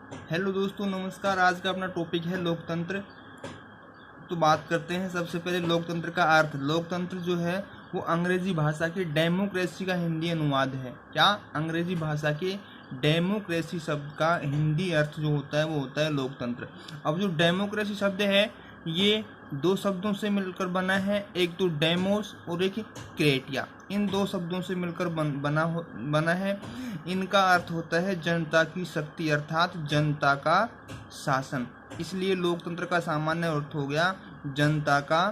Hello दोस्तों, नमस्कार। आज का अपना टॉपिक है लोकतंत्र। तो बात करते हैं सबसे पहले लोकतंत्र का अर्थ। लोकतंत्र जो है वो अंग्रेजी भाषा के डेमोक्रेसी का हिंदी अनुवाद है। क्या? अंग्रेजी भाषा के डेमोक्रेसी शब्द का हिंदी अर्थ जो होता है वो होता है लोकतंत्र। अब जो डेमोक्रेसी शब्द है ये दो शब्दों से मिलकर बना है, एक तो डेमोस और एक क्रेटिया। इन दो शब्दों से मिलकर बना है। इनका अर्थ होता है जनता की शक्ति अर्थात जनता का शासन। इसलिए लोकतंत्र का सामान्य अर्थ हो गया जनता का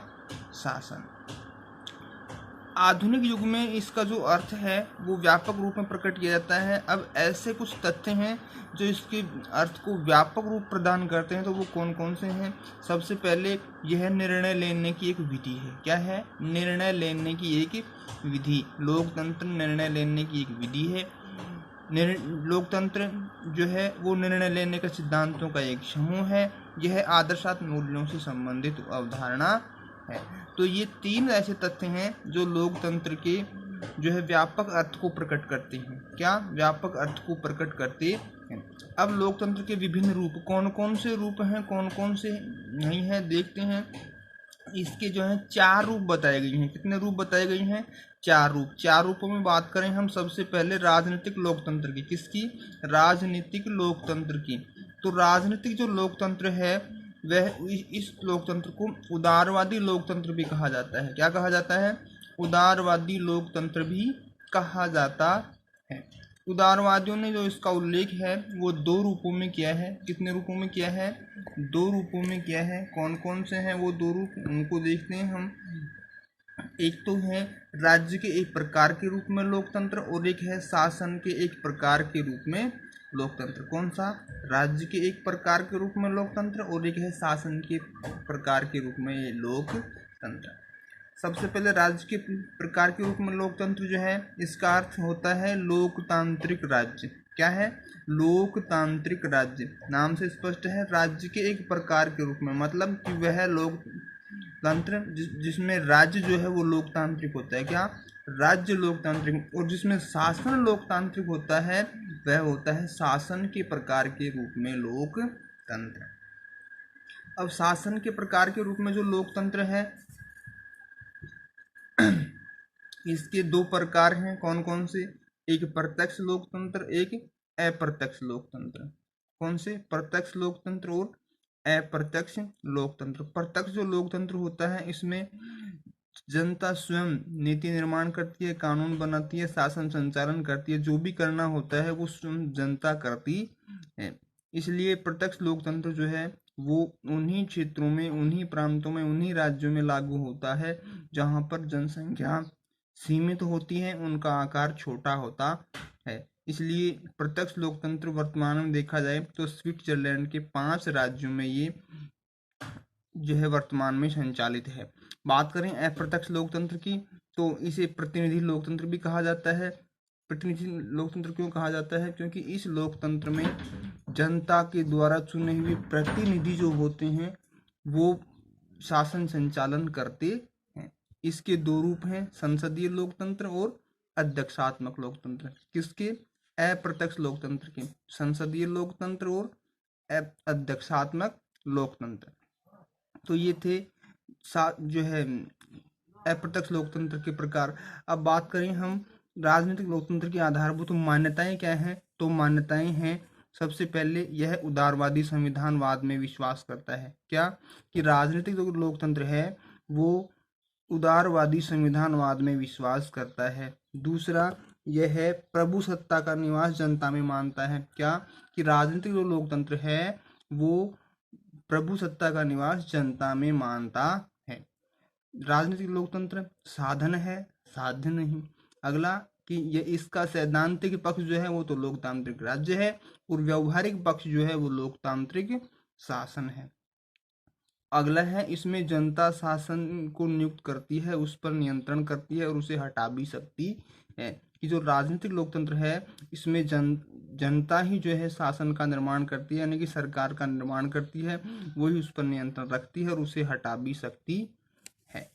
शासन। आधुनिक युग में इसका जो अर्थ है वो व्यापक रूप में प्रकट किया जाता है। अब ऐसे कुछ तथ्य हैं जो इसके अर्थ को व्यापक रूप प्रदान करते हैं, तो वो कौन कौन से हैं? सबसे पहले यह निर्णय लेने की एक विधि है। क्या है? निर्णय लेने की एक विधि। लोकतंत्र निर्णय लेने की एक विधि है। लोकतंत्र जो है वो निर्णय लेने के सिद्धांतों का एक समूह है। यह आदर्शात्मक मूल्यों से संबंधित अवधारणा है। तो ये तीन ऐसे तथ्य हैं जो लोकतंत्र के जो है व्यापक अर्थ को प्रकट करते हैं। क्या? व्यापक अर्थ को प्रकट करते हैं। अब लोकतंत्र के विभिन्न रूप कौन कौन से रूप हैं, कौन कौन से नहीं हैं, देखते हैं। इसके जो है 4 रूप बताए गए हैं। कितने रूप बताए गए हैं? 4 रूप। 4 रूपों में बात करें हम सबसे पहले राजनीतिक लोकतंत्र की। किसकी? राजनीतिक लोकतंत्र की। तो राजनीतिक जो लोकतंत्र है वह इस लोकतंत्र को उदारवादी लोकतंत्र भी कहा जाता है। क्या कहा जाता है? उदारवादी लोकतंत्र भी कहा जाता है। उदारवादियों ने जो इसका उल्लेख है वो 2 रूपों में किया है। कितने रूपों में किया है? 2 रूपों में किया है। कौन कौन से हैं वो 2 रूप, उनको देखते हैं हम। एक तो है राज्य के एक प्रकार के रूप में लोकतंत्र और एक है शासन के एक प्रकार के रूप में लोकतंत्र। कौन सा? राज्य के एक प्रकार के रूप में लोकतंत्र और एक है शासन के प्रकार के रूप में लोकतंत्र। सबसे पहले राज्य के प्रकार के रूप में लोकतंत्र जो है इसका अर्थ होता है लोकतांत्रिक राज्य। क्या है? लोकतांत्रिक राज्य। नाम से स्पष्ट है, राज्य के एक प्रकार के रूप में, मतलब कि वह लोकतंत्र जिसमें राज्य जो है वो लोकतांत्रिक होता है। क्या? राज्य लोकतांत्रिक। और जिसमें शासन लोकतांत्रिक होता है वह होता है शासन के प्रकार के रूप में लोकतंत्र। अब शासन के प्रकार के रूप में जो लोकतंत्र है इसके 2 प्रकार हैं। कौन कौन से? एक प्रत्यक्ष लोकतंत्र, एक अप्रत्यक्ष लोकतंत्र। कौन से? प्रत्यक्ष लोकतंत्र और अप्रत्यक्ष लोकतंत्र। प्रत्यक्ष जो लोकतंत्र होता है इसमें जनता स्वयं नीति निर्माण करती है, कानून बनाती है, शासन संचालन करती है। जो भी करना होता है वो स्वयं जनता करती है। इसलिए प्रत्यक्ष लोकतंत्र जो है वो उन्हीं क्षेत्रों में, उन्हीं प्रांतों में, उन्हीं राज्यों में लागू होता है जहाँ पर जनसंख्या सीमित होती है, उनका आकार छोटा होता है। इसलिए प्रत्यक्ष लोकतंत्र वर्तमान में देखा जाए तो स्विट्जरलैंड के 5 राज्यों में ये जो है वर्तमान में संचालित है। बात करें अप्रत्यक्ष लोकतंत्र की तो इसे प्रतिनिधि लोकतंत्र भी कहा जाता है। प्रतिनिधि लोकतंत्र क्यों कहा जाता है? क्योंकि इस लोकतंत्र में जनता के द्वारा चुने हुए प्रतिनिधि जो होते हैं वो शासन संचालन करते हैं। इसके 2 रूप हैं, संसदीय लोकतंत्र और अध्यक्षात्मक लोकतंत्र। किसके? अप्रत्यक्ष लोकतंत्र के। संसदीय लोकतंत्र और अध्यक्षात्मक लोकतंत्र। तो ये थे जो है अप्रत्यक्ष लोकतंत्र के प्रकार। अब बात करें हम राजनीतिक लोकतंत्र की आधारभूत मान्यताएं क्या हैं? तो मान्यताएं हैं सबसे पहले यह उदारवादी संविधानवाद में विश्वास करता है। क्या? कि राजनीतिक जो लोकतंत्र है वो उदारवादी संविधानवाद में विश्वास करता है। दूसरा यह है प्रभु सत्ता का निवास जनता में मानता है। क्या? कि राजनीतिक जो लोकतंत्र है वो प्रभु सत्ता का निवास जनता में मानता है। राजनीतिक लोकतंत्र साधन है, साध्य नहीं। अगला कि ये इसका सैद्धांतिक पक्ष जो है वो तो लोकतांत्रिक राज्य है और व्यवहारिक पक्ष जो है वो लोकतांत्रिक शासन है। अगला है इसमें जनता शासन को नियुक्त करती है, उस पर नियंत्रण करती है और उसे हटा भी सकती है। कि जो राजनीतिक लोकतंत्र है इसमें जनता ही जो है शासन का निर्माण करती है, यानी कि सरकार का निर्माण करती है, वही उस पर नियंत्रण रखती है और उसे हटा भी सकती है।